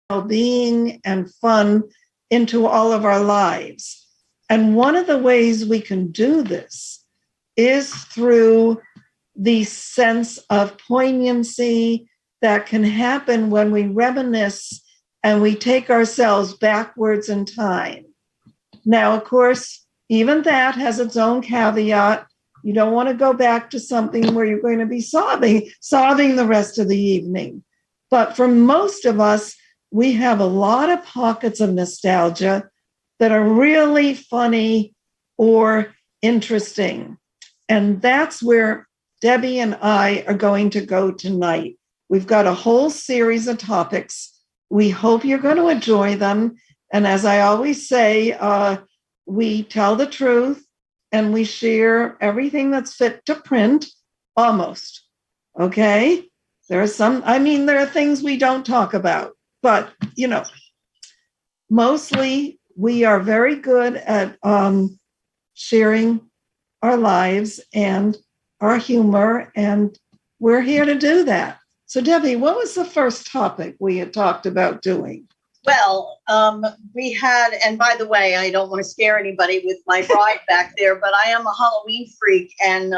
well-being and fun into all of our lives. And one of the ways we can do this is through the sense of poignancy that can happen when we reminisce and we take ourselves backwards in time. Now, of course, even that has its own caveat. You don't want to go back to something where you're going to be sobbing the rest of the evening. But for most of us, we have a lot of pockets of nostalgia that are really funny or interesting. And that's where Debbie and I are going to go tonight. We've got a whole series of topics. We hope you're going to enjoy them. And as I always say, we tell the truth and we share everything that's fit to print, almost. Okay? There are things we don't talk about, but, mostly we are very good at sharing our lives and our humor, and we're here to do that. So, Debbie, what was the first topic we had talked about doing? Well, we had, and by the way, I don't want to scare anybody with my bride back there, but I am a Halloween freak, and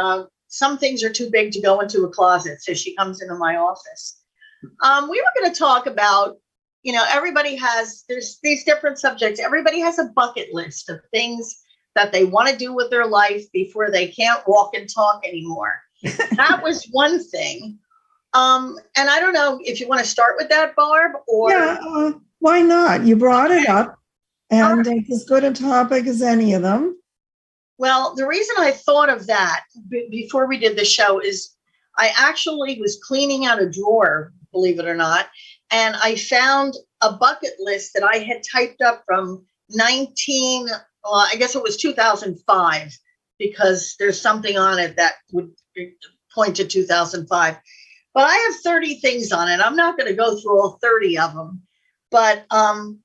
some things are too big to go into a closet, so she comes into my office. We were going to talk about, there's these different subjects. Everybody has a bucket list of things that they want to do with their life before they can't walk and talk anymore. That was one thing. And I don't know if you want to start with that, Barb, or... Yeah, why not? You brought it up, and it's as good a topic as any of them. Well, the reason I thought of that before we did the show is I actually was cleaning out a drawer, believe it or not, and I found a bucket list that I had typed up from 2005, because there's something on it that would point to 2005. But I have 30 things on it. I'm not going to go through all 30 of them. But on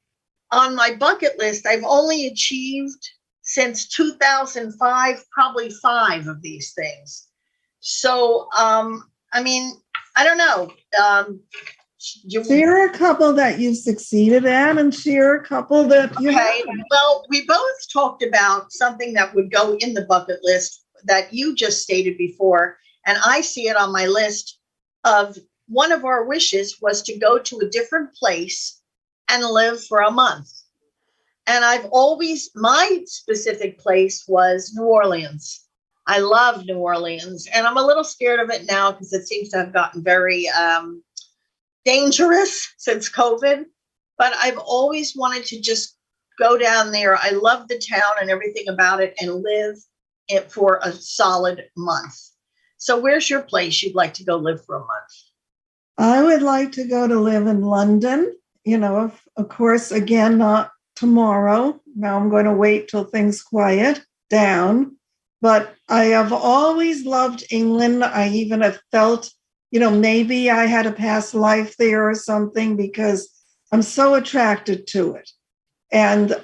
my bucket list, I've only achieved since 2005, probably 5 of these things. So, I don't know. Share a couple that you've succeeded at and share a couple that you haven't. Well, we both talked about something that would go in the bucket list that you just stated before. And I see it on my list of one of our wishes was to go to a different place and live for a month. And my specific place was New Orleans. I love New Orleans, and I'm a little scared of it now because it seems to have gotten very dangerous since COVID. But I've always wanted to just go down there. I love the town and everything about it, and live it for a solid month. So where's your place you'd like to go live for a month? I would like to go to live in London. Of course, again, not tomorrow. Now I'm going to wait till things quiet down. But I have always loved England. I even have felt, maybe I had a past life there or something, because I'm so attracted to it. And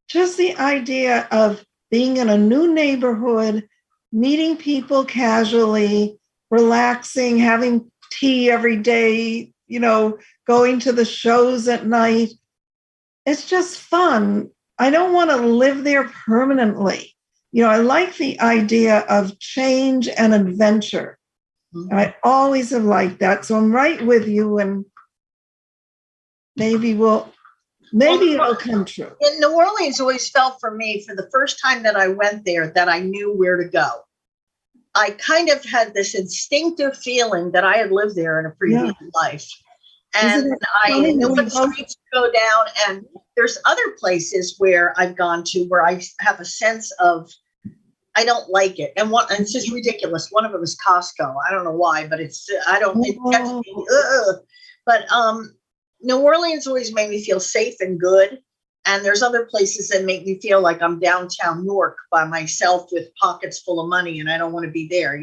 just the idea of being in a new neighborhood, meeting people casually, relaxing, having tea every day, going to the shows at night. It's just fun. I don't want to live there permanently. I like the idea of change and adventure. Mm-hmm. I always have liked that. So I'm right with you, and maybe it'll come true. In New Orleans always felt for me, for the first time that I went there, that I knew where to go. I kind of had this instinctive feeling that I had lived there in a previous life. And I knew what streets to go down. And there's other places where I've gone to where I have a sense of, I don't like it. And it's just ridiculous. One of them is Costco. I don't know why, but it gets me. But New Orleans always made me feel safe and good. And there's other places that make me feel like I'm downtown Newark by myself with pockets full of money, and I don't want to be there,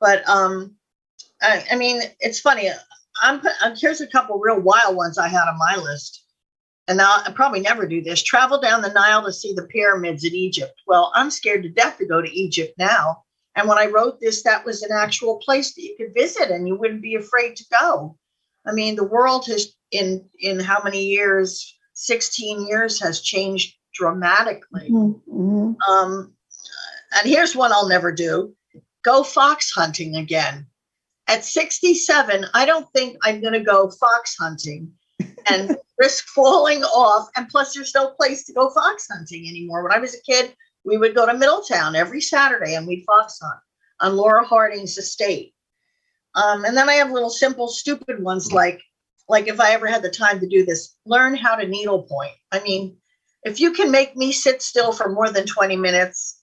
But it's funny. Here's a couple real wild ones I had on my list. And I'll probably never do this. Travel down the Nile to see the pyramids in Egypt. Well, I'm scared to death to go to Egypt now. And when I wrote this, that was an actual place that you could visit and you wouldn't be afraid to go. I mean, the world has in how many years? 16 years has changed dramatically. Mm-hmm. And here's one I'll never do: go fox hunting again. At 67, I don't think I'm going to go fox hunting and risk falling off. And plus, there's no place to go fox hunting anymore. When I was a kid, we would go to Middletown every Saturday and we'd fox hunt on Laura Harding's estate. And then I have little simple, stupid ones like if I ever had the time to do this, learn how to needlepoint. I mean, if you can make me sit still for more than 20 minutes,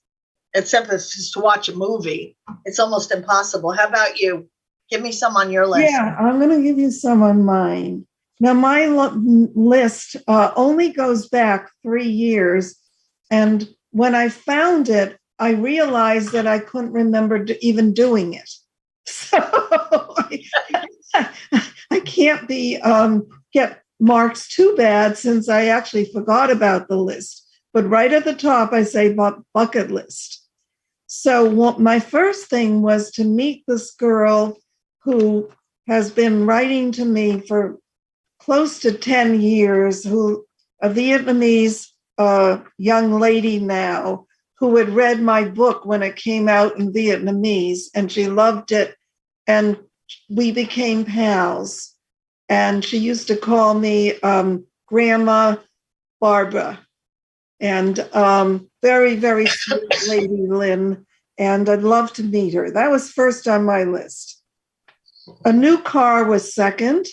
except if it's just to watch a movie, it's almost impossible. How about you? Give me some on your list. Yeah, I'm going to give you some on mine. Now, my list only goes back 3 years. And when I found it, I realized that I couldn't remember even doing it. So I can't get marks too bad since I actually forgot about the list. But right at the top, I say bucket list. So my first thing was to meet this girl who has been writing to me for close to 10 years, who a Vietnamese young lady now who had read my book when it came out in Vietnamese, and she loved it. And we became pals. And she used to call me Grandma Barbara. And very, very sweet lady, Lynn. And I'd love to meet her. That was first on my list. A new car was second,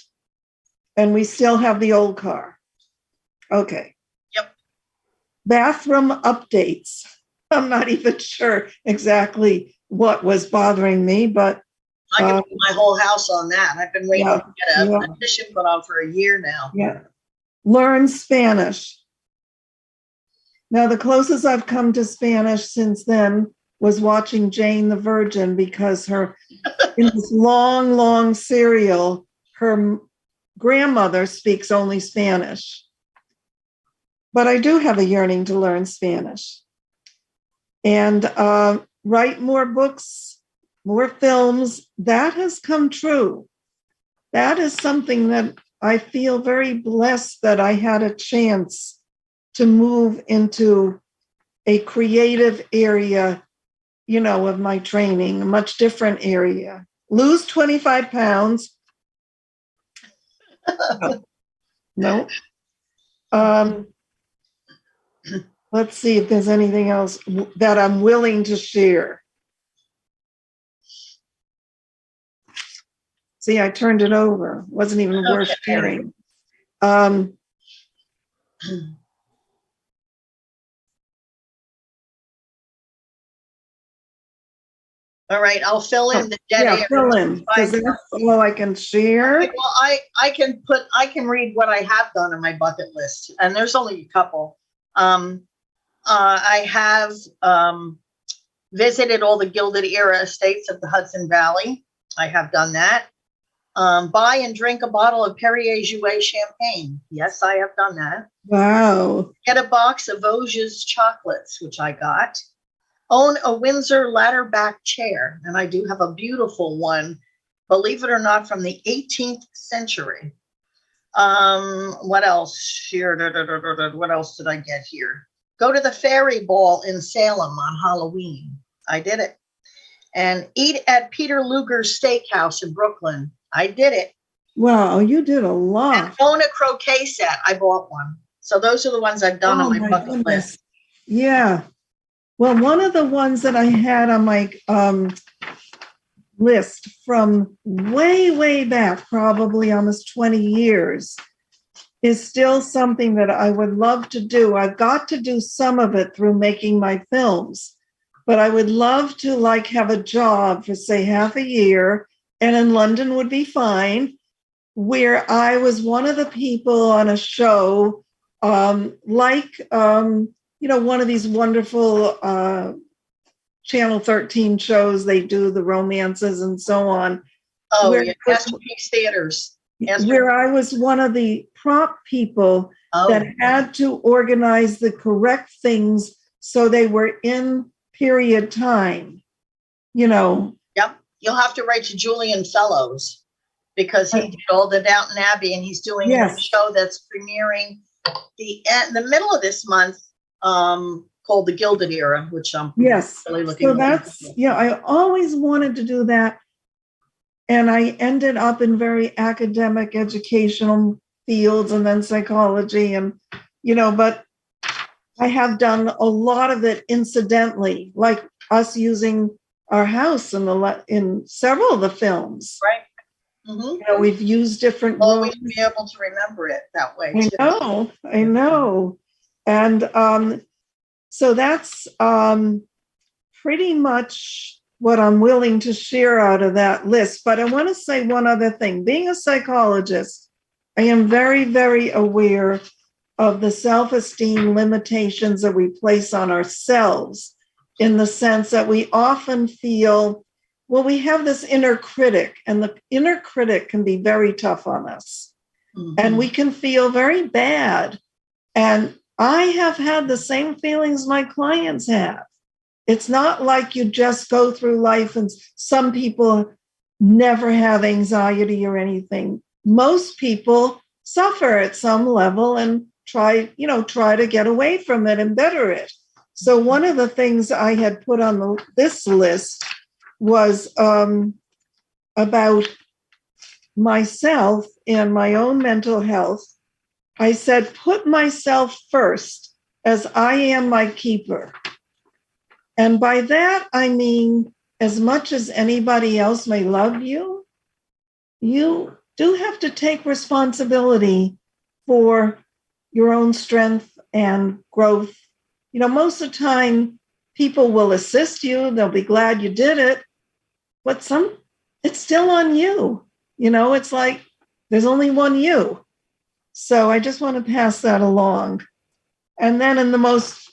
and we still have the old car. Okay. Yep. Bathroom updates. I'm not even sure exactly what was bothering me, but I can put my whole house on that. I've been waiting to get a addition put on for a year now. Yeah. Learn Spanish. Now, the closest I've come to Spanish since then was watching Jane the Virgin, because in this long, long serial, her grandmother speaks only Spanish. But I do have a yearning to learn Spanish. And write more books, more films. That has come true. That is something that I feel very blessed that I had a chance to move into a creative area, of my training, a much different area. Lose 25 pounds. No. Let's see if there's anything else that I'm willing to share. See, I turned it over. Wasn't even worth sharing. All right, I'll fill in the dead air. Fill in, because that's all I can share. Okay, well, I can read what I have done on my bucket list, and there's only a couple. I have visited all the Gilded Era estates of the Hudson Valley. I have done that. Buy and drink a bottle of Perrier Jouet champagne. Yes, I have done that. Wow. Get a box of Vosges chocolates, which I got. Own a Windsor ladder back chair. And I do have a beautiful one, believe it or not, from the 18th century. What else here? What else did I get here? Go to the Fairy Ball in Salem on Halloween. I did it. And eat at Peter Luger's Steakhouse in Brooklyn. I did it. Wow, you did a lot. And own a croquet set. I bought one. So those are the ones I've done on my bucket list. Yeah. Well, one of the ones that I had on my list from way, way back, probably almost 20 years, is still something that I would love to do. I've got to do some of it through making my films, but I would love to have a job for, say, half a year, and in London would be fine, where I was one of the people on a show, one of these wonderful Channel 13 shows. They do the romances and so on. Oh, yeah, Masterpiece Theaters. Where I was one of the prop people that had to organize the correct things so they were in period time, Yep. You'll have to write to Julian Fellows. because he did all the Downton Abbey, and he's doing a show that's premiering the middle of this month, called The Gilded Era, which I'm really looking forward to. I always wanted to do that. And I ended up in very academic, educational fields and then psychology. And, but I have done a lot of it incidentally, like us using our house in several of the films. Right. Mm-hmm. We've used different always be able to remember it that way. I know. And so that's pretty much what I'm willing to share out of that list. But I want to say one other thing. Being a psychologist, I am very, very aware of the self-esteem limitations that we place on ourselves, in the sense that we often feel, well, we have this inner critic, and the inner critic can be very tough on us. Mm-hmm. And we can feel very bad. And I have had the same feelings my clients have. It's not like you just go through life, and some people never have anxiety or anything. Most people suffer at some level and try to get away from it and better it. So one of the things I had put on this list was about myself and my own mental health. I said, put myself first, as I am my keeper. And by that, I mean, as much as anybody else may love you, you do have to take responsibility for your own strength and growth. Most of the time, people will assist you. They'll be glad you did it. But it's still on you. It's like there's only one you. So I just want to pass that along. And then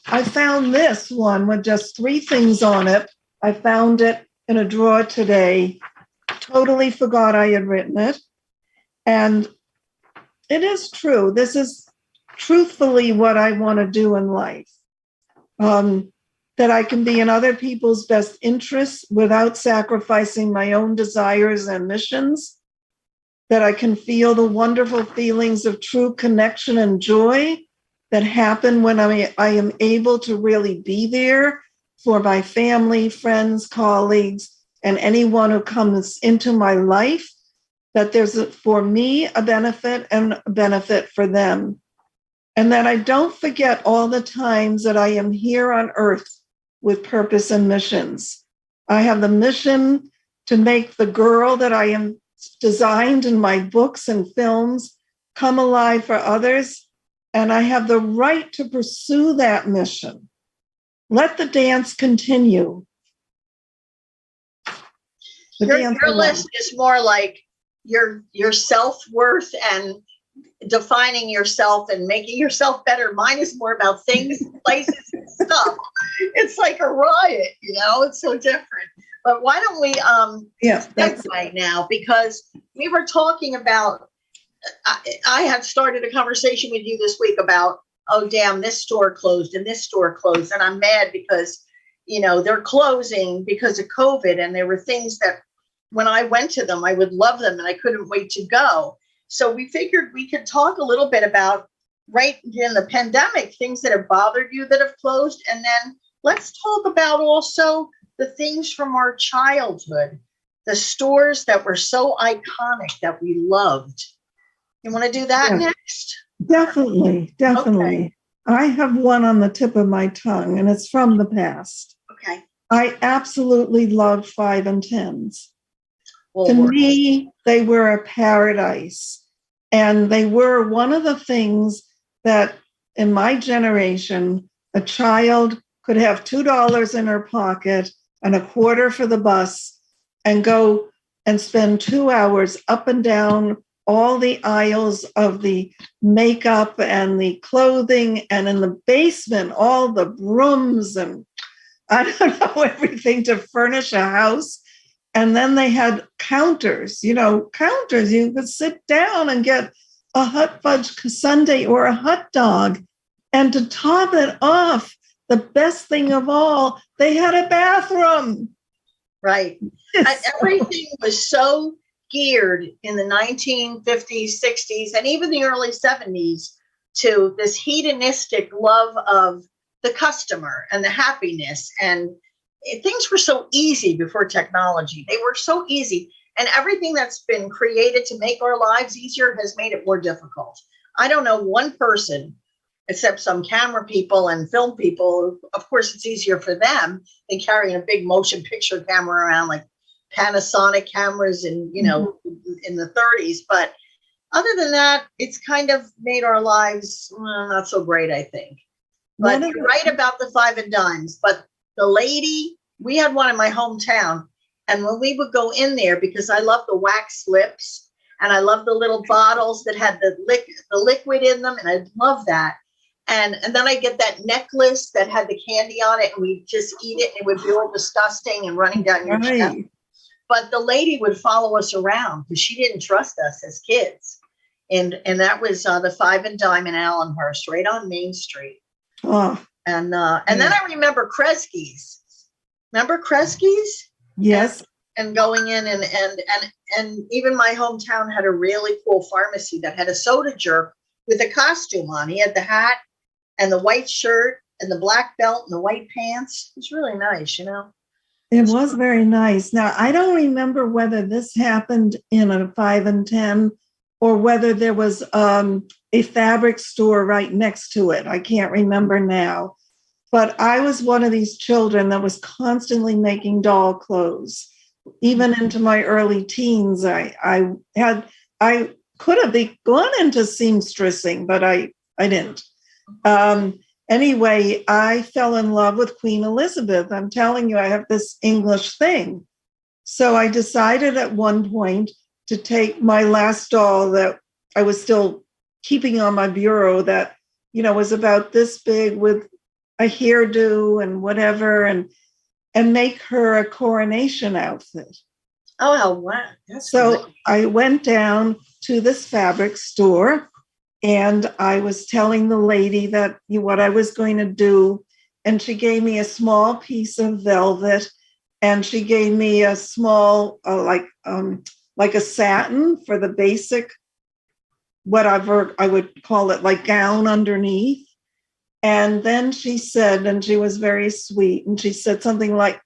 I found this one with just 3 things on it. I found it in a drawer today. Totally forgot I had written it. And it is true. This is truthfully what I want to do in life. That I can be in other people's best interests without sacrificing my own desires and missions. That I can feel the wonderful feelings of true connection and joy that happen when I am able to really be there for my family, friends, colleagues, and anyone who comes into my life, that there's, for me, a benefit and a benefit for them. And that I don't forget all the times that I am here on earth with purpose and missions. I have the mission to make the girl that I am designed in my books and films come alive for others. And I have the right to pursue that mission. Let the dance continue. Your list is more like your self-worth and defining yourself and making yourself better. Mine is more about things, places, and stuff. It's like a riot, it's so different. But why don't we segue now? Because we were talking about, I had started a conversation with you this week about, oh, damn, this store closed and this store closed. And I'm mad because, they're closing because of COVID. And there were things that when I went to them, I would love them and I couldn't wait to go. So we figured we could talk a little bit about, right in the pandemic, things that have bothered you that have closed. And then let's talk about also the things from our childhood, the stores that were so iconic that we loved. You want to do that next? Definitely. Okay. I have one on the tip of my tongue, and it's from the past. Okay. I absolutely loved 5 and 10s. Well, to me, they were a paradise. And they were one of the things that in my generation, a child could have $2 in her pocket and a quarter for the bus and go and spend 2 hours up and down all the aisles of the makeup and the clothing, and in the basement, all the brooms and I don't know, everything to furnish a house. And then they had counters. You could sit down and get a hot fudge sundae or a hot dog. And to top it off, the best thing of all, they had a bathroom. Right. Everything was so geared in the 1950s, 60s, and even the early 70s to this hedonistic love of the customer and the happiness. And things were so easy before technology. They were so easy. And everything that's been created to make our lives easier has made it more difficult. I don't know one person, except some camera people and film people. Of course, it's easier for them than carrying a big motion picture camera around like Panasonic cameras in, you know, in the 30s. But other than that, it's kind of made our lives not so great, I think. But you're right about the five and dimes. But the lady, we had one in my hometown. And when we would go in there, because I love the wax lips and I love the little bottles that had the liquid in them, and I love that. And then I get that necklace that had the candy on it, and we just eat it, and it would be all disgusting and running down your chest. But the lady would follow us around because she didn't trust us as kids. And that was the Five and Dime in Allenhurst, right on Main Street. Oh. And then I remember Kresge's. Remember Kresge's? Yes. And going in and even my hometown had a really cool pharmacy that had a soda jerk with a costume on. He had the hat and the white shirt and the black belt and the white pants. It was really nice, you know. It was very nice. Now, I don't remember whether this happened in a 5 and 10 or whether there was a fabric store right next to it. I can't remember now. But I was one of these children that was constantly making doll clothes. Even into my early teens, I could have gone into seamstressing, but I didn't. Anyway, I fell in love with Queen Elizabeth. I'm telling you, I have this English thing. So I decided at one point to take my last doll that I was still keeping on my bureau that, you know, was about this big with a hairdo and whatever, and make her a coronation outfit. Oh, wow. So I went down to this fabric store and I was telling the lady that what I was going to do. And she gave me a small piece of velvet and she gave me a small, like a satin for the basic, whatever I would call it, like gown underneath. And then she said, and she was very sweet, and she said something like,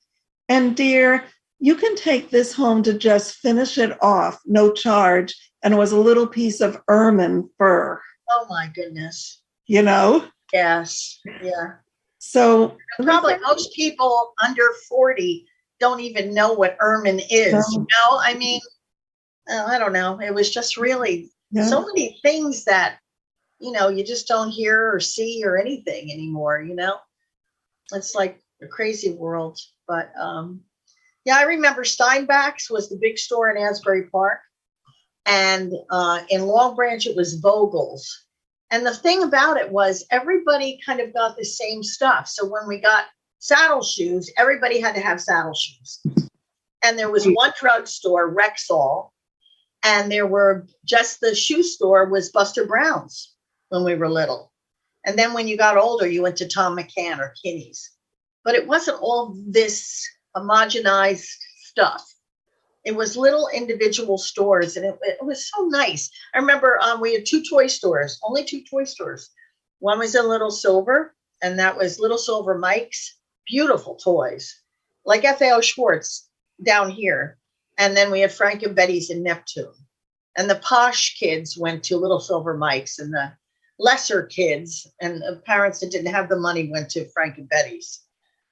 and dear, you can take this home to just finish it off, no charge. And it was a little piece of ermine fur. Oh, my goodness. You know? Yes. Yeah. So probably most people under 40 don't even know what ermine is. No. You know, I mean, I don't know. It was just really so many things that, you know, you just don't hear or see or anything anymore, you know? It's like a crazy world. But yeah, I remember Steinbach's was the big store in Asbury Park. And in Long Branch, it was Vogel's. And the thing about it was everybody kind of got the same stuff. So when we got saddle shoes, everybody had to have saddle shoes. And there was one drugstore, Rexall, and there were just the shoe store was Buster Brown's when we were little. And then when you got older, you went to Tom McCann or Kinney's. But it wasn't all this homogenized stuff. It was little individual stores, and it was so nice. I remember we had two toy stores, only two toy stores. One was in Little Silver, and that was Little Silver Mike's. Beautiful toys, like FAO Schwartz down here. And then we had Frank and Betty's in Neptune. And the posh kids went to Little Silver Mike's, and the lesser kids and parents that didn't have the money went to Frank and Betty's.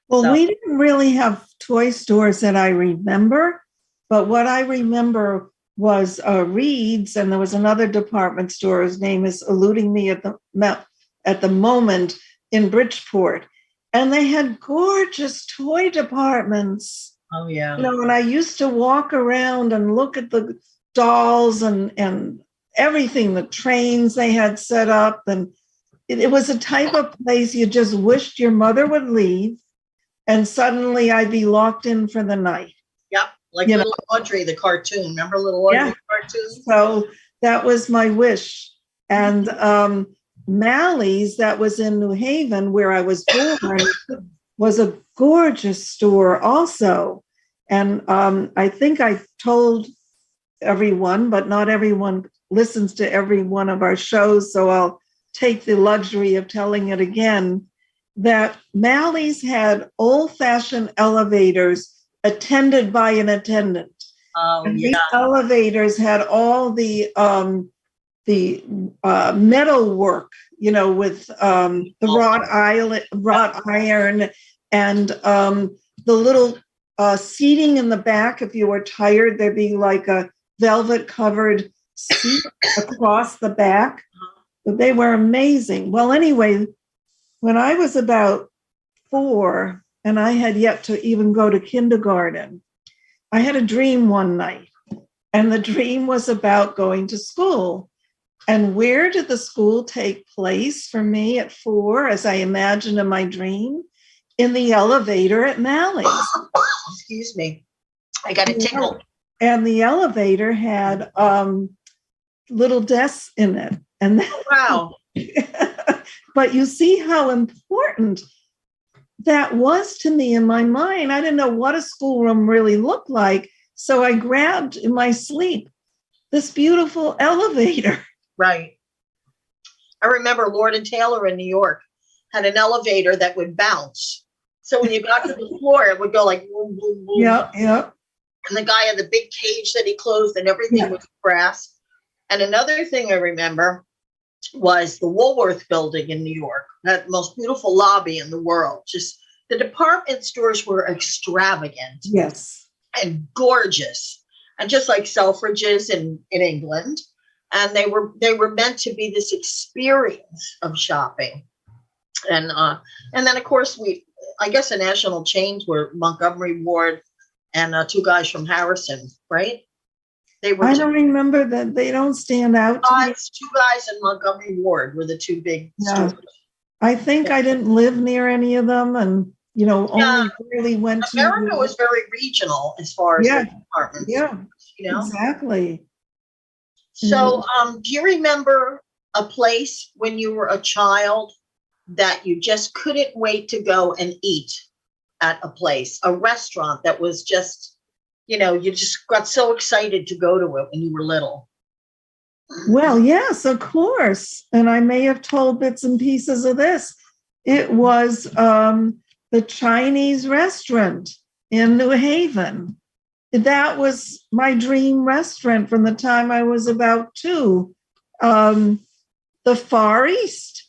Well, we didn't really have toy stores that I remember. But what I remember was Reed's, and there was another department store. His name is eluding me at the moment in Bridgeport. And they had gorgeous toy departments. Oh, yeah. You know, and I used to walk around and look at the dolls and everything, the trains they had set up. And it was a type of place you just wished your mother would leave. And suddenly I'd be locked in for the night. Yep. Like Little Audrey, the cartoon. Remember Little Audrey, the cartoon? So that was my wish. And Mally's, that was in New Haven, where I was born, was a gorgeous store also. And I think I told everyone, but not everyone listens to every one of our shows, so I'll take the luxury of telling it again, that Mally's had old-fashioned elevators attended by an attendant. Oh, And yeah. these elevators had all the metal work, with the wrought iron, and the little seating in the back. If you were tired, there'd be like a velvet covered seat across the back. But they were amazing. Well, anyway, when I was about 4 and I had yet to even go to kindergarten, I had a dream one night, and the dream was about going to school. And where did the school take place for me at 4, as I imagined in my dream? In the elevator at Mally's. Excuse me. I got a tickle. And the elevator had little desks in it. And wow. But you see how important that was to me in my mind. I didn't know what a schoolroom really looked like. So I grabbed in my sleep this beautiful elevator. Right. I remember Lord and Taylor in New York had an elevator that would bounce. So when you got to the floor, it would go like boom, boom, boom. Yeah, yeah. And the guy had the big cage that he closed, and everything was brass. And another thing I remember was the Woolworth building in New York, that most beautiful lobby in the world. Just the department stores were extravagant. Yes. And gorgeous. And just like Selfridges in England. And they were meant to be this experience of shopping. And then of course I guess the national chains were Montgomery Ward and 2 guys from Harrison, right? They were. I don't remember that. They don't stand out. 2 guys in Montgomery Ward were the 2 big stores. I think I didn't live near any of them, and only really went to. America was very regional as far as the departments. Yeah, exactly. So, do you remember a place when you were a child that you just couldn't wait to go and eat at a place, a restaurant that was just, you just got so excited to go to it when you were little? Well, yes, of course. And I may have told bits and pieces of this. It was the Chinese restaurant in New Haven. That was my dream restaurant from the time I was about 2. The Far East.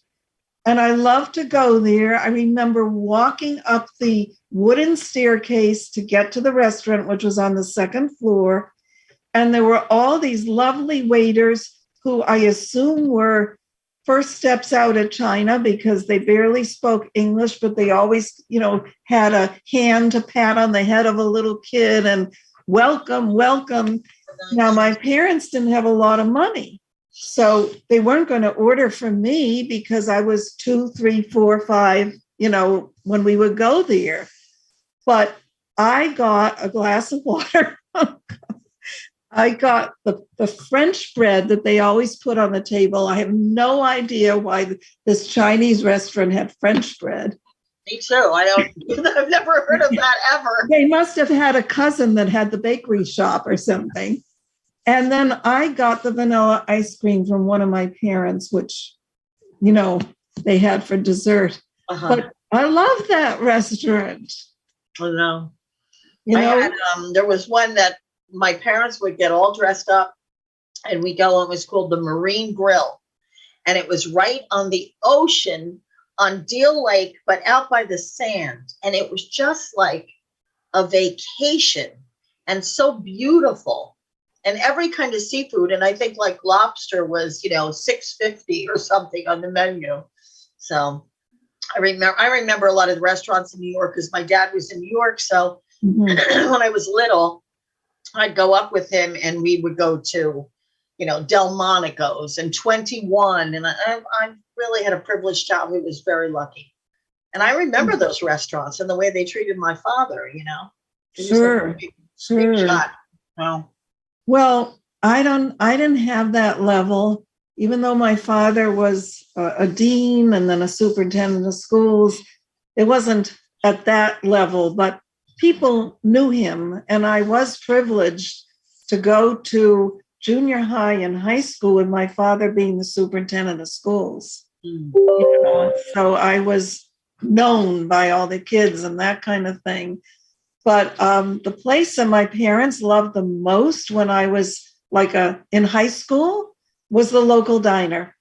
And I loved to go there. I remember walking up the wooden staircase to get to the restaurant, which was on the 2nd floor. And there were all these lovely waiters who I assume were first steps out of China, because they barely spoke English, but they always, had a hand to pat on the head of a little kid and welcome, welcome. Now, my parents didn't have a lot of money, so they weren't going to order from me because I was 2, 3, 4, 5, when we would go there. But I got a glass of water. I got the French bread that they always put on the table. I have no idea why this Chinese restaurant had French bread. Me too. I've never heard of that ever. They must have had a cousin that had the bakery shop or something. And then I got the vanilla ice cream from one of my parents, which, they had for dessert. But I love that restaurant. I know. There was one that my parents would get all dressed up and we go, it was called the Marine Grill. And it was right on the ocean on Deal Lake, but out by the sand. And it was just like a vacation and so beautiful. And every kind of seafood. And I think like lobster was, $6.50 or something on the menu. So I remember a lot of the restaurants in New York because my dad was in New York. So when I was little, I'd go up with him and we would go to, Delmonico's and 21. And I really had a privileged childhood. Was very lucky. And I remember those restaurants and the way they treated my father, Sure. Big shot. Well, I didn't have that level, even though my father was a dean and then a superintendent of schools. It wasn't at that level, but people knew him, and I was privileged to go to junior high and high school with my father being the superintendent of schools. You know, so I was known by all the kids and that kind of thing. But the place that my parents loved the most when I was in high school was the local diner.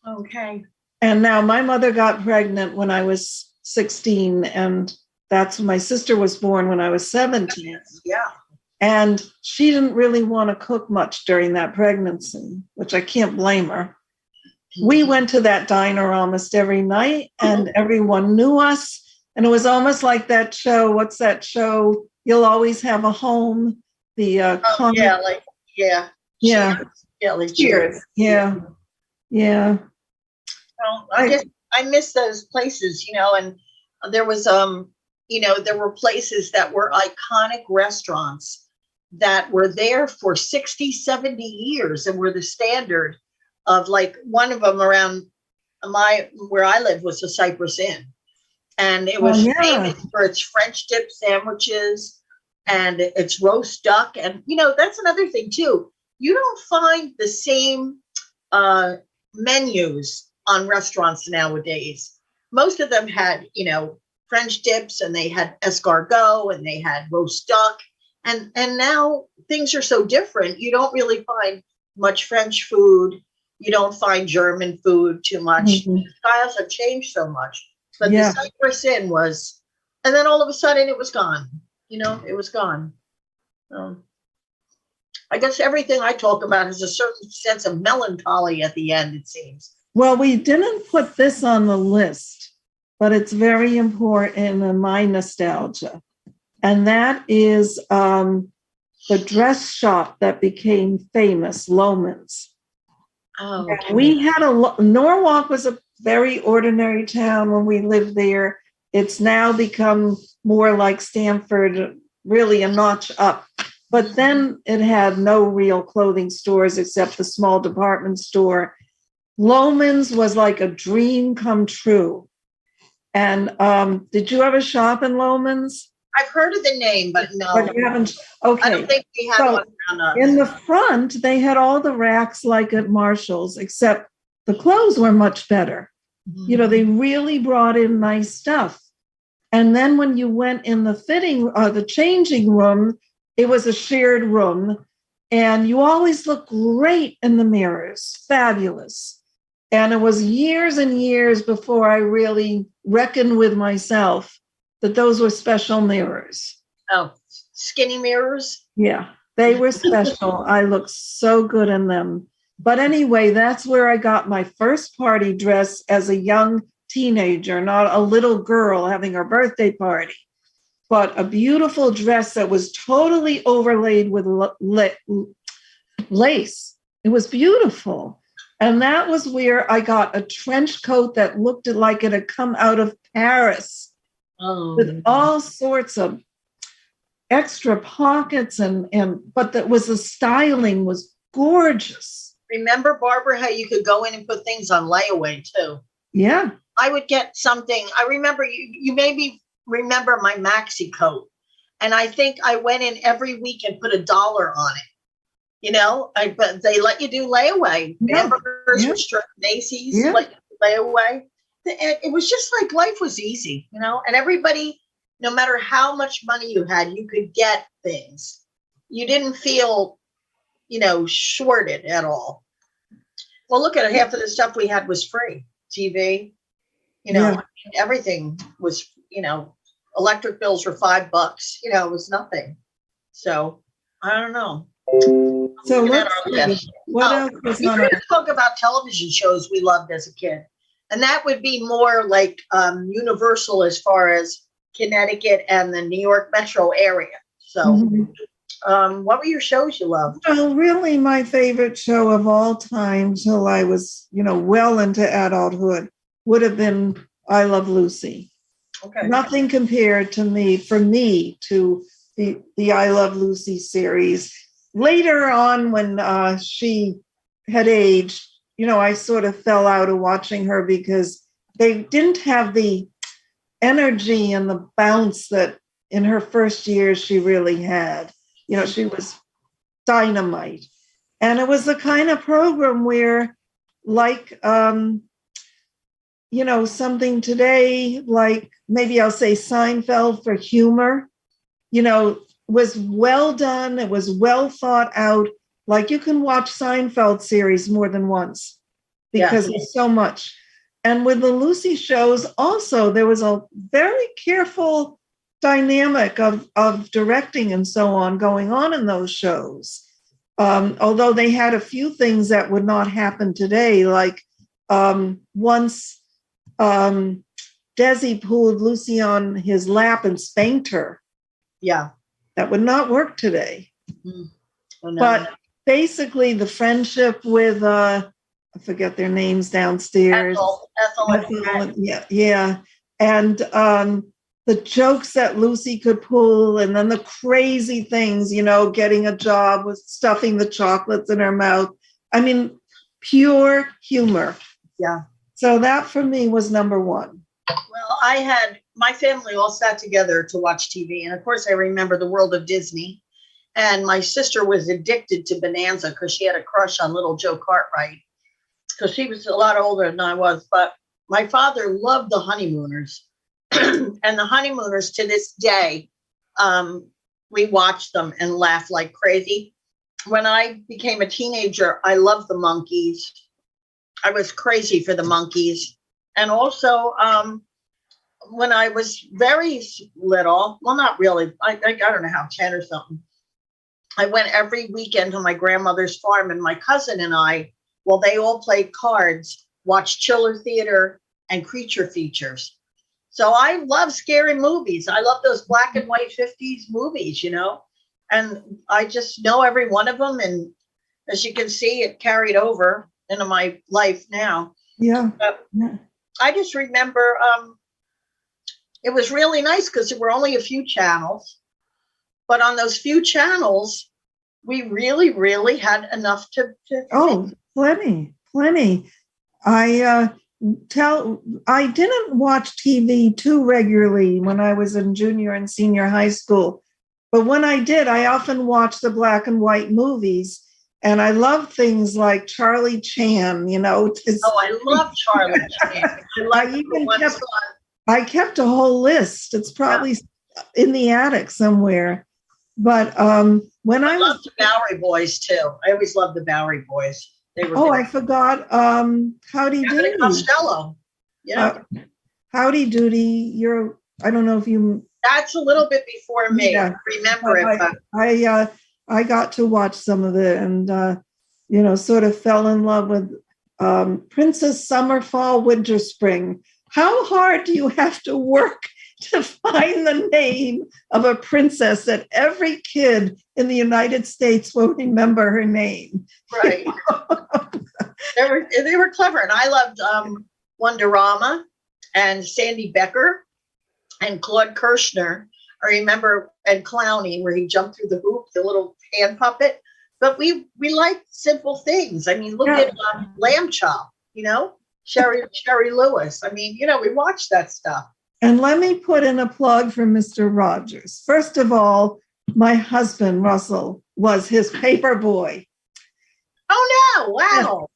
Okay. And now my mother got pregnant when I was 16, and that's when my sister was born when I was 17. Yeah. And she didn't really want to cook much during that pregnancy, which I can't blame her. We went to that diner almost every night, and everyone knew us. And it was almost like that show. What's that show? You'll Always Have a Home. The comic. Yeah. Cheers. Yeah. Well, I miss those places, and there was there were places that were iconic restaurants that were there for 60, 70 years and were the standard of, like, one of them around where I live was the Cypress Inn. And it was famous for its French dip sandwiches and its roast duck. And, that's another thing too. You don't find the same menus on restaurants nowadays. Most of them had, French dips, and they had escargot, and they had roast duck. And now things are so different. You don't really find much French food. You don't find German food too much. Mm-hmm. The styles have changed so much. But the Cypress Inn was, and then all of a sudden it was gone. It was gone. I guess everything I talk about has a certain sense of melancholy at the end, it seems. Well, we didn't put this on the list, but it's very important in my nostalgia. And that is the dress shop that became famous, Lohman's. Oh, okay. We had Norwalk was a very ordinary town when we lived there. It's now become more like Stamford, really a notch up. But then it had no real clothing stores except the small department store. Lohman's was like a dream come true. And did you ever shop in Lohman's? I've heard of the name, but no. But you haven't. Okay. I don't think we had one around us. In the front, they had all the racks like at Marshall's, except the clothes were much better. Mm-hmm. They really brought in nice stuff. And then when you went in the changing room, it was a shared room, and you always looked great in the mirrors, fabulous. And it was years and years before I really reckoned with myself that those were special mirrors. Oh, skinny mirrors? Yeah, they were special. I looked so good in them. But anyway, that's where I got my first party dress as a young teenager, not a little girl having her birthday party, but a beautiful dress that was totally overlaid with lace. It was beautiful. And that was where I got a trench coat that looked like it had come out of Paris. Oh. With all sorts of extra pockets but the styling was gorgeous. Remember, Barbara, how you could go in and put things on layaway too? Yeah. I would get something. I remember you maybe remember my maxi coat. And I think I went in every week and put $1 on it. But they let you do layaway. Yeah. Hamburgers, Macy's, let you do layaway. It was just like life was easy, and everybody, no matter how much money you had, you could get things. You didn't feel, shorted at all. Well, look at it. Half of the stuff we had was free. TV, everything was, electric bills were $5. It was nothing. So I don't know. So let's see. What else was on our... talk about television shows we loved as a kid. And that would be more like Universal as far as Connecticut and the New York metro area. So what were your shows you loved? Well, really my favorite show of all time till I was, well into adulthood would have been I Love Lucy. Okay. Nothing compared to the I Love Lucy series. Later on when she had aged, I sort of fell out of watching her because they didn't have the energy and the bounce that in her first years she really had. She was dynamite. And it was the kind of program where, like, something today, like maybe I'll say Seinfeld for humor, was well done. It was well thought out. Like you can watch Seinfeld series more than once because there's so much. And with the Lucy shows also, there was a very careful dynamic of directing and so on going on in those shows. Although they had a few things that would not happen today, like once Desi pulled Lucy on his lap and spanked her. Yeah. That would not work today. Mm. Oh, no. But basically the friendship with, I forget their names downstairs. Ethel. Yeah. And the jokes that Lucy could pull, and then the crazy things, getting a job with stuffing the chocolates in her mouth. I mean, pure humor. Yeah. So that for me was number one. Well, my family all sat together to watch TV. And of course, I remember the world of Disney. And my sister was addicted to Bonanza because she had a crush on little Joe Cartwright because she was a lot older than I was. But my father loved the Honeymooners. And the Honeymooners to this day, we watch them and laugh like crazy. When I became a teenager, I loved the Monkees. I was crazy for the Monkees. And also, when I was very little, well, not really, I don't know how, 10 or something, I went every weekend to my grandmother's farm, and my cousin and I, well, they all played cards, watched Chiller Theater and Creature Features. So I love scary movies. I love those black and white 50s movies, and I just know every one of them. And as you can see, it carried over into my life now. Yeah. I just remember it was really nice because there were only a few channels. But on those few channels, we really, really had enough to plenty. I didn't watch TV too regularly when I was in junior and senior high school. But when I did, I often watched the black and white movies. And I love things like Charlie Chan, I love Charlie Chan. I kept a whole list. It's probably in the attic somewhere. But when I loved the Bowery Boys too. I always loved the Bowery Boys. They were. Oh, I forgot. Howdy Doody. Costello. Howdy Doody. I don't know if you. That's a little bit before me. Yeah. Remember it. I got to watch some of it, and sort of fell in love with Princess Summer, Fall, Winter, Spring. How hard do you have to work to find the name of a princess that every kid in the United States will remember her name? Right. They were clever. And I loved Wonderama and Sandy Becker and Claude Kirshner. I remember, and Clowny, where he jumped through the hoop, the little hand puppet. But we liked simple things. I mean, look at Lamb Chop, Sherry Lewis. I mean, we watched that stuff. And let me put in a plug for Mr. Rogers. First of all, my husband, Russell, was his paper boy. Oh, no. Wow.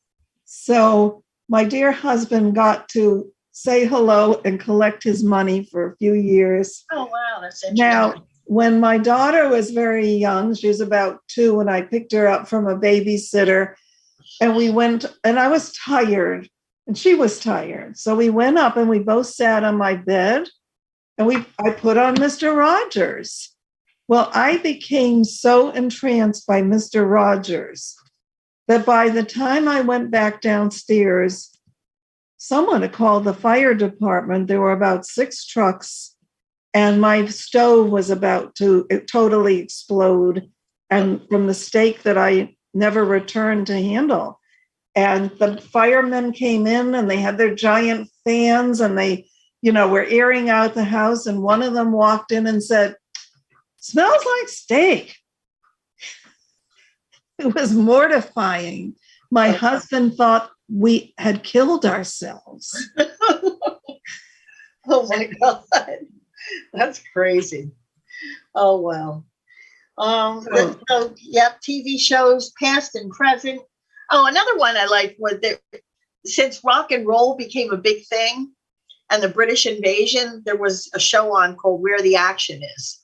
So my dear husband got to say hello and collect his money for a few years. Oh, wow. That's interesting. Now, when my daughter was very young, she was about 2 when I picked her up from a babysitter, and we went, and I was tired. And she was tired. So we went up and we both sat on my bed, and I put on Mr. Rogers. Well, I became so entranced by Mr. Rogers that by the time I went back downstairs, someone had called the fire department. There were about 6 trucks, and my stove was about to totally explode, and from the stake that I never returned to handle. And the firemen came in, and they had their giant fans, and they, were airing out the house. And one of them walked in and said, "Smells like steak." It was mortifying. My husband thought we had killed ourselves. Oh my God. That's crazy. Oh, wow. Yep, TV shows, past and present. Oh, another one I liked was that since rock and roll became a big thing and the British invasion, there was a show on called Where the Action Is.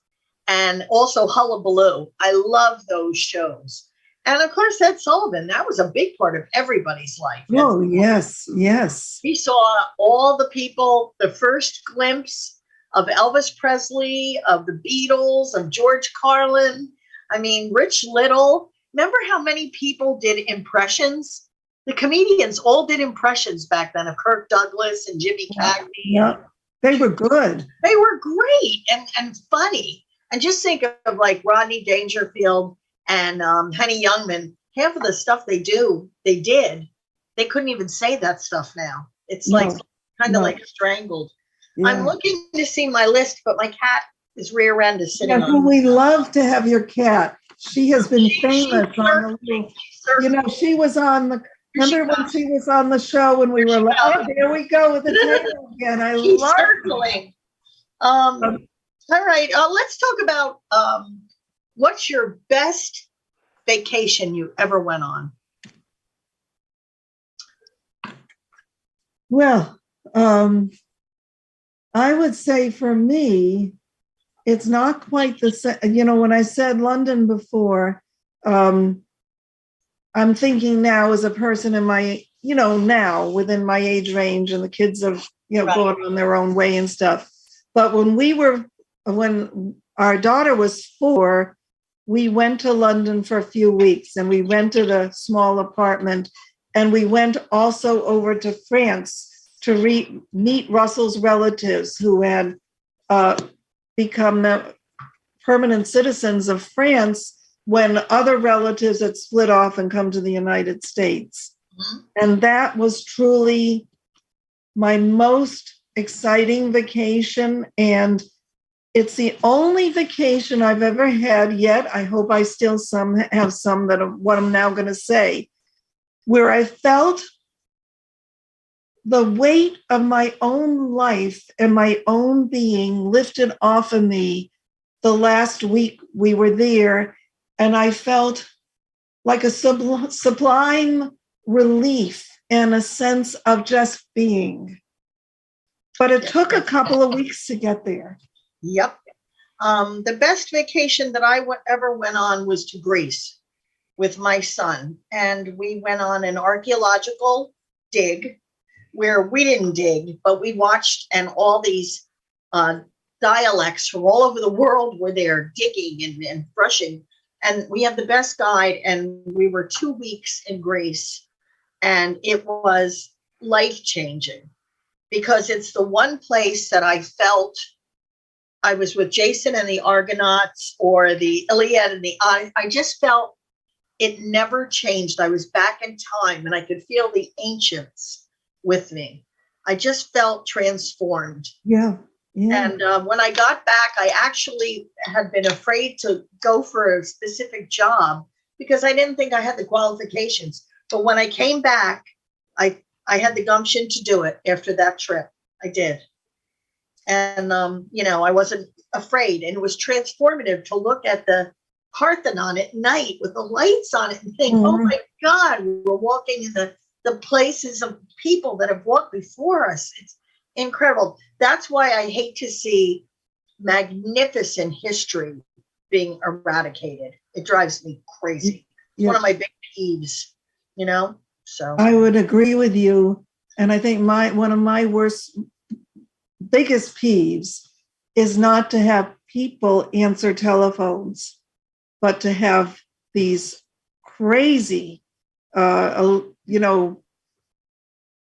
And also Hullabaloo. I love those shows. And of course, Ed Sullivan, that was a big part of everybody's life. Oh, yes, yes. We saw all the people, the first glimpse of Elvis Presley, of the Beatles, of George Carlin. I mean, Rich Little. Remember how many people did impressions? The comedians all did impressions back then of Kirk Douglas and Jimmy Cagney. Yeah, they were good. They were great and funny. And just think of like Rodney Dangerfield and Henny Youngman. Half of the stuff they did, they couldn't even say that stuff now. It's like kind of like strangled. Yeah. I'm looking to see my list, but my cat is rear end is sitting on. We love to have your cat. She has been famous on the little, she was on the, remember when she was on the show when we were like, oh, there we go with the tail again. I love circling. All right, let's talk about what's your best vacation you ever went on? Well, I would say for me, it's not quite the same. When I said London before, I'm thinking now as a person in my, now within my age range, and the kids have, gone on their own way and stuff. But when our daughter was 4, we went to London for a few weeks and we rented a small apartment, and we went also over to France to meet Russell's relatives who had become permanent citizens of France when other relatives had split off and come to the United States. Mm-hmm. And that was truly my most exciting vacation. And it's the only vacation I've ever had yet. I hope I still have some that are what I'm now going to say, where I felt the weight of my own life and my own being lifted off of me the last week we were there. And I felt like a sublime relief and a sense of just being. But it took a couple of weeks to get there. Yep. The best vacation that I ever went on was to Greece with my son. And we went on an archaeological dig where we didn't dig, but we watched, and all these dialects from all over the world were there digging and brushing. And we had the best guide, and we were 2 weeks in Greece, and it was life-changing because it's the one place that I felt I was with Jason and the Argonauts or the Iliad and the I just felt it never changed. I was back in time and I could feel the ancients with me. I just felt transformed. Yeah. And when I got back, I actually had been afraid to go for a specific job because I didn't think I had the qualifications. But when I came back, I had the gumption to do it after that trip. I did. And, I wasn't afraid. And it was transformative to look at the Parthenon at night with the lights on it and think, oh my God, we're walking in the places of people that have walked before us. It's incredible. That's why I hate to see magnificent history being eradicated. It drives me crazy. It's one of my big peeves, so. I would agree with you. And I think one of my biggest peeves is not to have people answer telephones, but to have these crazy,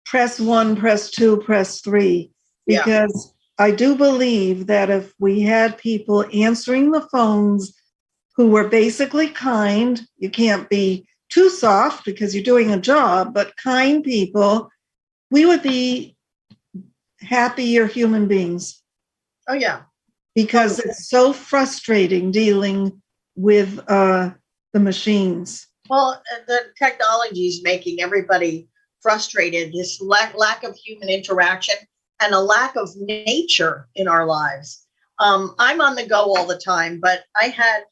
press 1, press 2, press 3, because I do believe that if we had people answering the phones who were basically kind, you can't be too soft because you're doing a job, but kind people, we would be happier human beings. Oh, yeah. Because it's so frustrating dealing with the machines. Well, the technology is making everybody frustrated. This lack of human interaction and a lack of nature in our lives. I'm on the go all the time, but I had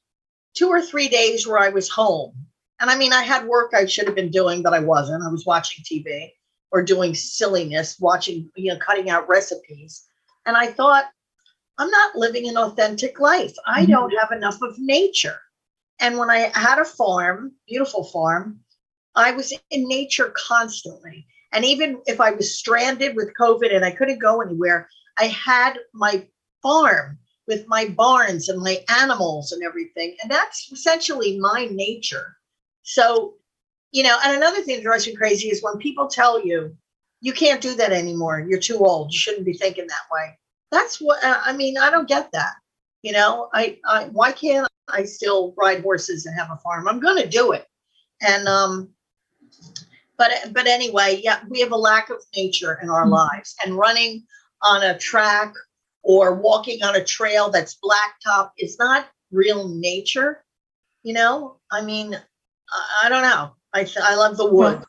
2 or 3 days where I was home. And I mean, I had work I should have been doing, but I wasn't. I was watching TV or doing silliness, watching, cutting out recipes. And I thought, I'm not living an authentic life. I don't have enough of nature. And when I had a farm, beautiful farm, I was in nature constantly. And even if I was stranded with COVID and I couldn't go anywhere, I had my farm with my barns and my animals and everything. And that's essentially my nature. So, and another thing that drives me crazy is when people tell you, you can't do that anymore. You're too old. You shouldn't be thinking that way. That's what, I don't get that. Why can't I still ride horses and have a farm? I'm going to do it. And, but anyway, yeah, we have a lack of nature in our lives, and running on a track or walking on a trail that's blacktop is not real nature. I don't know. I love the woods.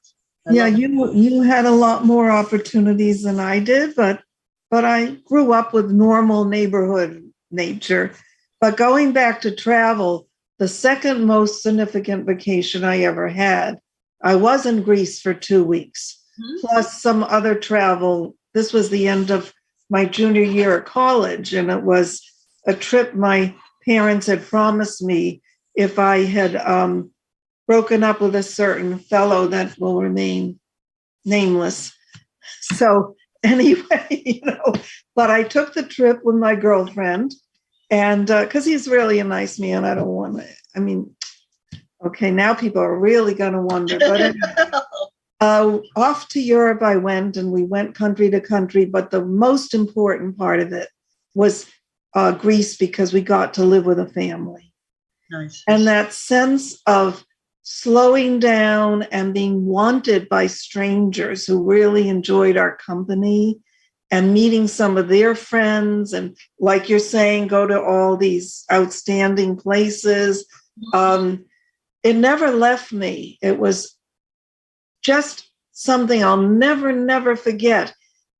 Yeah, you had a lot more opportunities than I did, but I grew up with normal neighborhood nature. But going back to travel, the second most significant vacation I ever had, I was in Greece for 2 weeks, plus some other travel. This was the end of my junior year of college, and it was a trip my parents had promised me if I had broken up with a certain fellow that will remain nameless. So anyway, but I took the trip with my girlfriend, and because he's really a nice man, I don't want to, okay, now people are really going to wonder, but anyway, off to Europe I went, and we went country to country, but the most important part of it was Greece, because we got to live with a family. Nice. And that sense of slowing down and being wanted by strangers who really enjoyed our company, and meeting some of their friends, and like you're saying, go to all these outstanding places. It never left me. It was just something I'll never forget.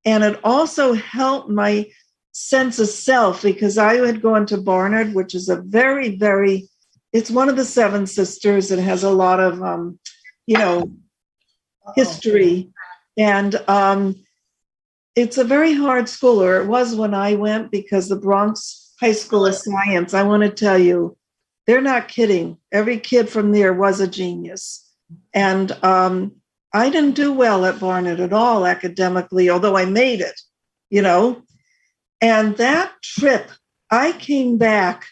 And it also helped my sense of self, because I had gone to Barnard, which is a very, very, it's one of the Seven Sisters. It has a lot of, history. And it's a very hard school, or it was when I went, because the Bronx High School of Science, I want to tell you, they're not kidding. Every kid from there was a genius. And I didn't do well at Barnard at all academically, although I made it, And that trip, I came back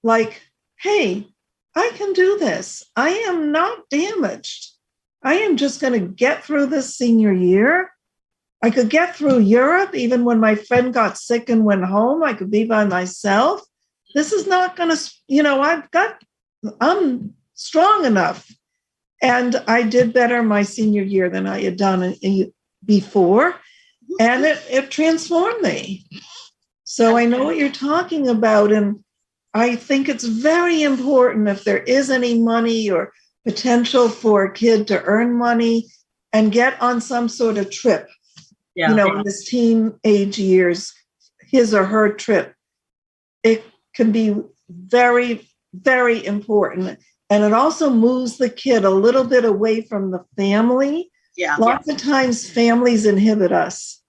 like, hey, I can do this. I am not damaged. I am just going to get through this senior year. I could get through Europe. Even when my friend got sick and went home, I could be by myself. This is not going to, I'm strong enough. And I did better my senior year than I had done before. And it transformed me. So I know what you're talking about. And I think it's very important, if there is any money or potential for a kid to earn money and get on some sort of trip, in his teenage years, his or her trip, it can be very, very important. And it also moves the kid a little bit away from the family. Yeah. Lots of times families inhibit us.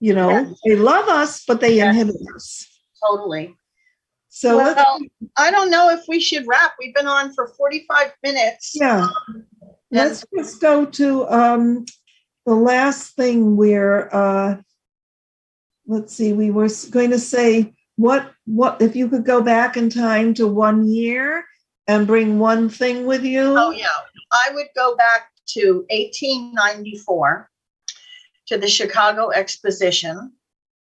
They love us, but they inhibit us. Totally. So I don't know if we should wrap. We've been on for 45 minutes. Yeah. Let's just go to the last thing where, let's see, we were going to say, what if you could go back in time to 1 year and bring one thing with you? Oh, yeah. I would go back to 1894 to the Chicago Exposition,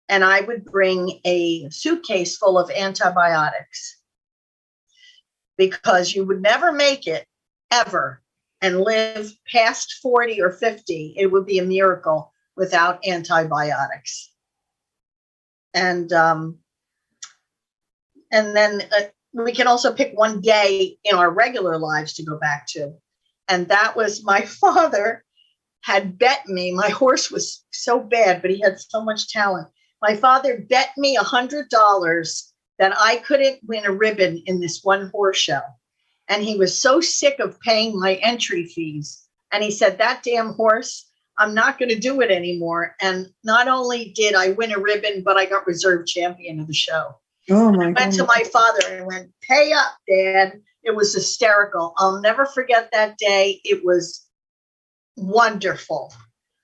and I would bring a suitcase full of antibiotics, because you would never make it ever and live past 40 or 50. It would be a miracle without antibiotics. And then we can also pick one day in our regular lives to go back to. And that was, my father had bet me, my horse was so bad, but he had so much talent. My father bet me $100 that I couldn't win a ribbon in this one horse show. And he was so sick of paying my entry fees. And he said, that damn horse, I'm not going to do it anymore. And not only did I win a ribbon, but I got reserve champion of the show. Oh my I went to God. my father and went, pay up, Dad. It was hysterical. I'll never forget that day. It was wonderful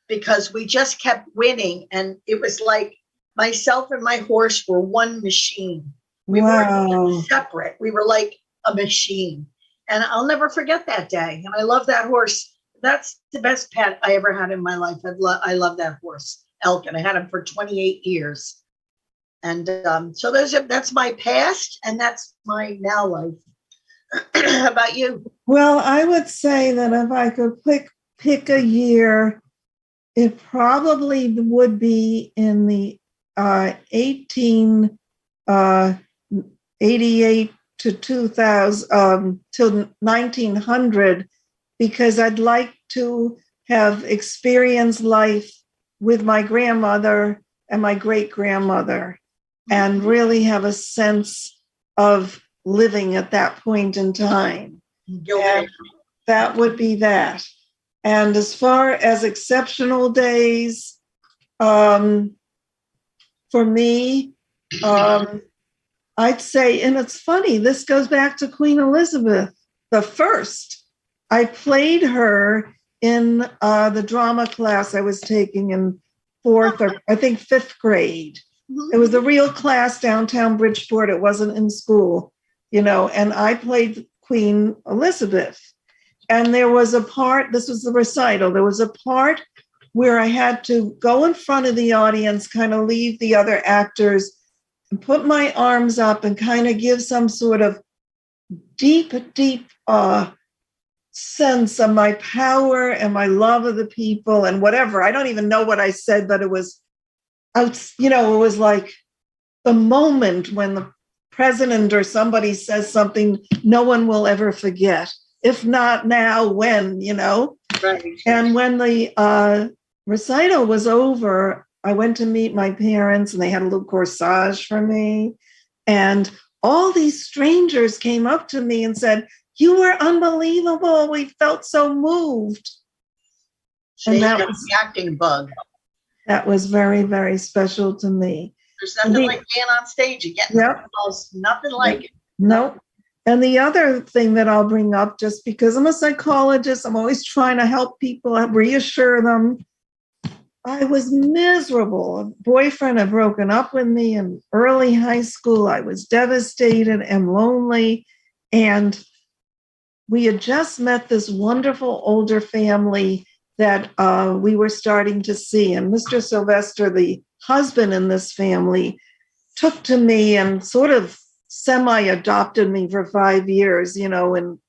because we just kept winning. And it was like myself and my horse were one machine. We weren't separate. We were like a machine. And I'll never forget that day. And I love that horse. That's the best pet I ever had in my life. I love that horse, Elkin. I had him for 28 years. And so that's my past and that's my now life. How about you? Well, I would say that if I could pick a year, it probably would be in the 1888 to 2000 till 1900, because I'd like to have experienced life with my grandmother and my great grandmother, and really have a sense of living at that point in time. And that would be that. And as far as exceptional days, for me, I'd say, and it's funny, this goes back to Queen Elizabeth the First. I played her in the drama class I was taking in fourth or I think fifth grade. It was a real class downtown Bridgeport. It wasn't in school, and I played Queen Elizabeth. And there was a part, this was the recital, there was a part where I had to go in front of the audience, kind of leave the other actors and put my arms up and kind of give some sort of deep sense of my power and my love of the people and whatever. I don't even know what I said, but it was, it was like the moment when the president or somebody says something no one will ever forget. If not now, when, Right. And when the recital was over, I went to meet my parents and they had a little corsage for me. And all these strangers came up to me and said, "You were unbelievable. We felt so moved." And that was the acting bug. That was very, very special to me. There's nothing like being on stage and getting applause. Nothing like it. Nope. And the other thing that I'll bring up, just because I'm a psychologist, I'm always trying to help people, reassure them. I was miserable. A boyfriend had broken up with me in early high school. I was devastated and lonely. And we had just met this wonderful older family that we were starting to see. And Mr. Sylvester, the husband in this family, took to me and sort of semi-adopted me for 5 years, and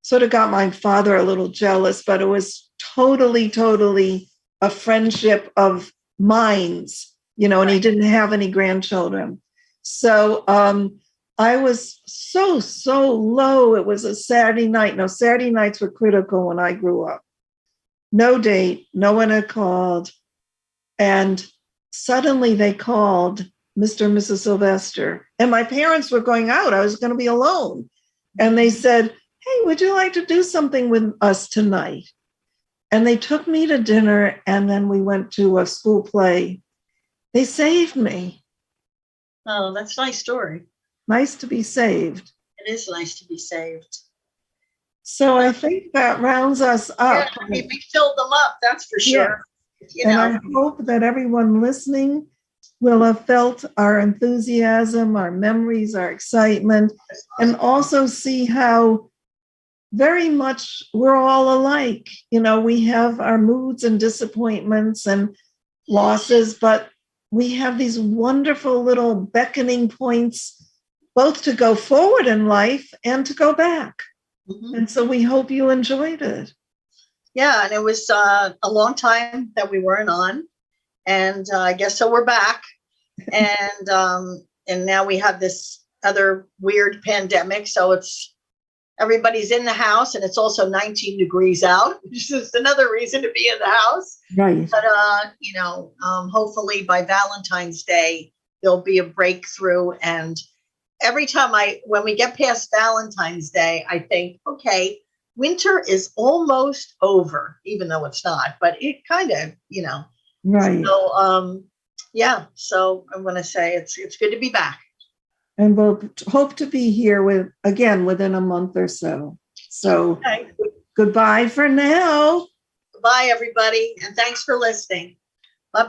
sort of got my father a little jealous, but it was totally a friendship of minds, and he didn't have any grandchildren. So I was so low. It was a Saturday night. No, Saturday nights were critical when I grew up. No date, no one had called. And suddenly they called Mr. and Mrs. Sylvester. And my parents were going out. I was going to be alone. And they said, "Hey, would you like to do something with us tonight?" And they took me to dinner, and then we went to a school play. They saved me. Oh, that's a nice story. Nice to be saved. It is nice to be saved. So I think that rounds us up. Yeah, we filled them up, that's for sure. Yeah. And I hope that everyone listening will have felt our enthusiasm, our memories, our excitement, and also see how very much we're all alike. We have our moods and disappointments and losses, but we have these wonderful little beckoning points, both to go forward in life and to go back. Mm-hmm. And so we hope you enjoyed it. Yeah, and it was a long time that we weren't on. And I guess so we're back. And now we have this other weird pandemic. So everybody's in the house, and it's also 19 degrees out, which is another reason to be in the house. Right. But, hopefully by Valentine's Day, there'll be a breakthrough and every time when we get past Valentine's Day, I think, okay, winter is almost over, even though it's not, but it kind of, Right. So, yeah. So I'm going to say it's good to be back. And we'll hope to be here within a month or so. So Okay. Goodbye for now. Bye, everybody. And thanks for listening. Bye-bye.